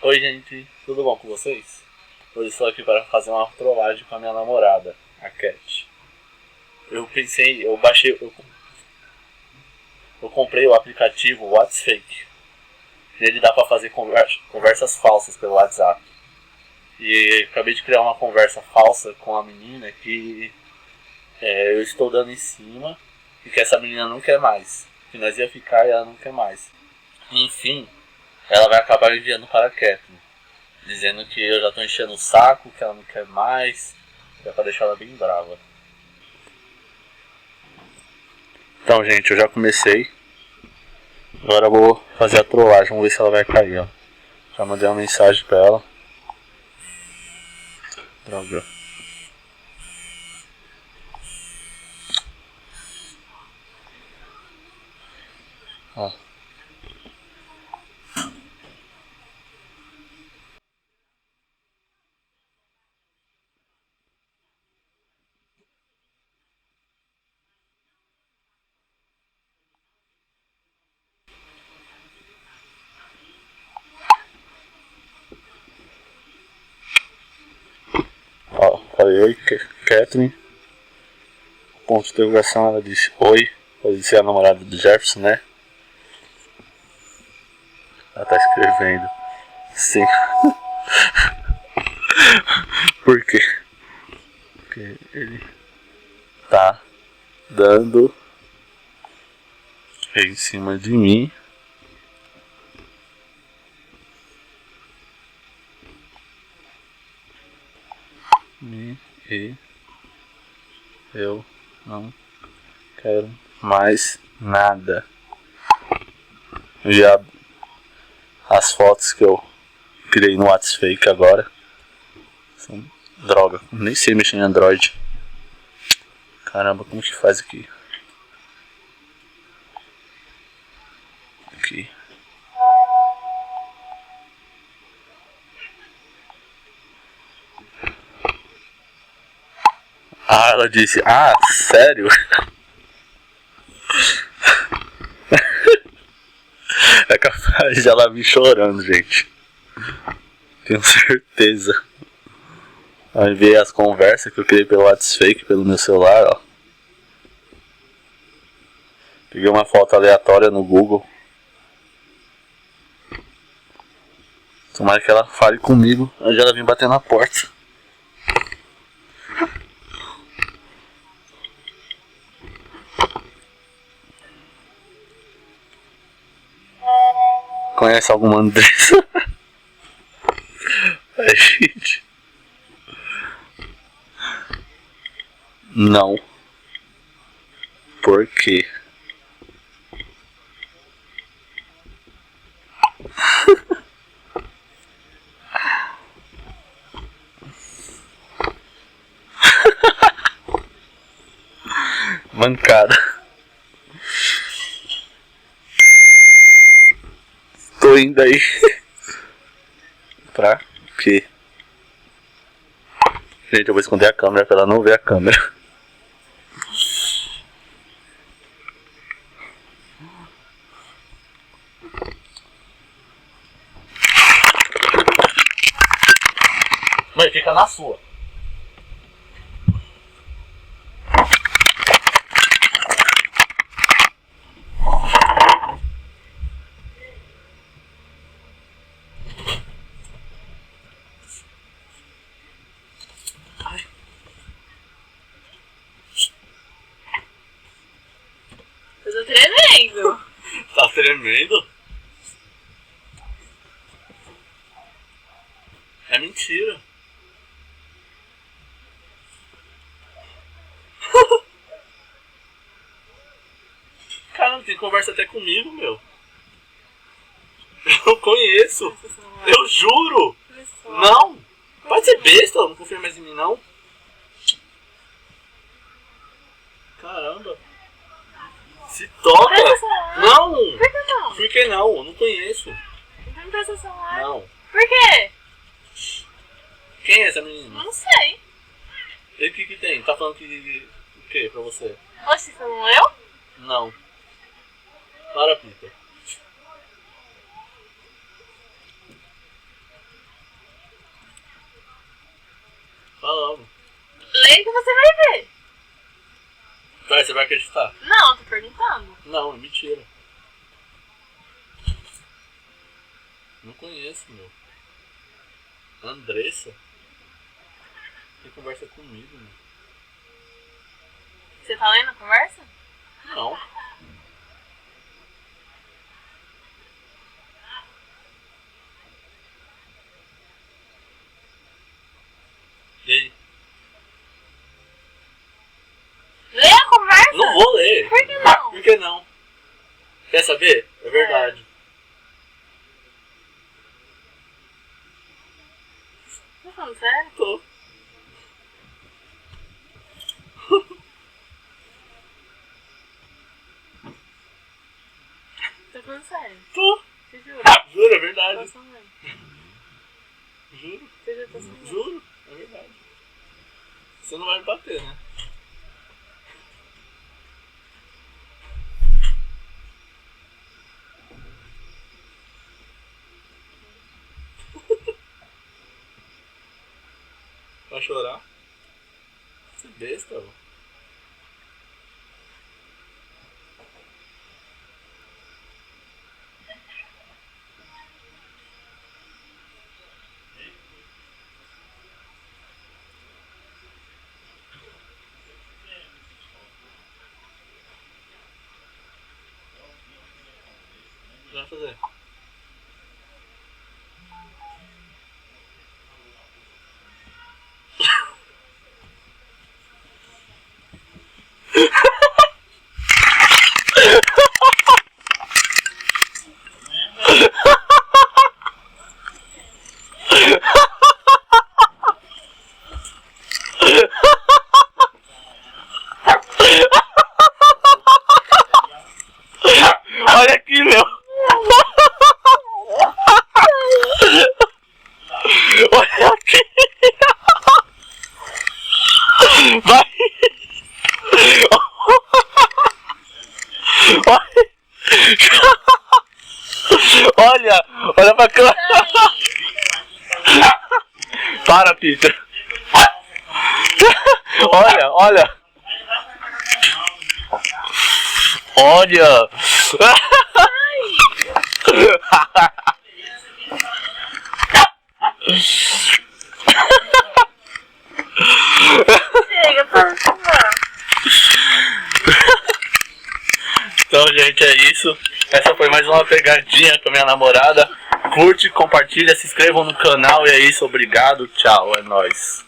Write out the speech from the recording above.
Oi gente, tudo bom com vocês? Hoje estou aqui para fazer uma trollagem com a minha namorada, a Cat. Eu comprei o aplicativo WhatsApp. Nele dá para fazer conversas falsas pelo WhatsApp. E acabei de criar uma conversa falsa com a menina que eu estou dando em cima e que essa menina não quer mais. Que nós ia ficar e ela não quer mais. Enfim, ela vai acabar enviando para a Catherine, dizendo que eu já estou enchendo o saco, que ela não quer mais, que é para deixar ela bem brava. Então, gente, eu já comecei. Agora eu vou fazer a trollagem, vamos ver se ela vai cair, ó. Já mandei uma mensagem pra ela. Droga. Ó. Ó, falei, oi, Catherine. Ponto de interrogação, ela disse, oi. Pode ser a namorada do Jefferson, né? Ela tá escrevendo. Sim. Por quê? Porque ele tá dando em cima de mim. E eu não quero mais nada. Já as fotos que eu criei no WhatsApp agora são droga, nem sei mexer em Android. Caramba, como que faz aqui? Aqui. Ah, ela disse, sério? É capaz de ela vir chorando, gente. Tenho certeza. Aí ver as conversas que eu criei pelo WhatsApp, pelo meu celular, ó. Peguei uma foto aleatória no Google. Tomara que ela fale comigo antes de ela vir bater na porta. Conhece alguma Andressa? Ai, gente. Não. Por quê? Mancada. Tô indo aí. Pra quê? Gente, eu vou esconder a câmera pra ela não ver a câmera. Mãe, fica na sua. Eu tô tremendo. Tá tremendo? É mentira. Cara, não tem conversa até comigo, meu. Eu conheço. Eu juro. Não. Pode ser besta, não confia mais em mim, não. Caramba. Se toca. Não. Por que não? Por que não? Eu não conheço. Então me presta o celular. Não. Por quê? Quem é essa menina? Não sei. E o que tem? Tá falando que... O que pra você? Oxe, você não leu? Não. Para, Peter. você vai acreditar. Não, tô perguntando. Não, é mentira. Não conheço, meu. Andressa? Quem conversa comigo, meu? Você tá lendo a conversa? Não. E aí? Lê a conversa? Não vou ler. Por que não? Por que não? Quer saber? É verdade. Tá falando sério? Tô. Tá falando sério? Tô. Você jura? Juro, é verdade. Tá sonhando. Juro. Você já tá sonhando. Juro, é verdade. Você não vai me bater, né? Vai chorar? Você é besta, ó. O que vai fazer? Olha aqui, meu. Olha aqui. Vai. Olha. Olha pra cá. Para, Peter. Olha, olha. Olha. Chega, para de fumar. Então, gente, é isso. Essa foi mais uma pegadinha com a minha namorada. Curte, compartilha, se inscrevam no canal e é isso. Obrigado, tchau, é nóis.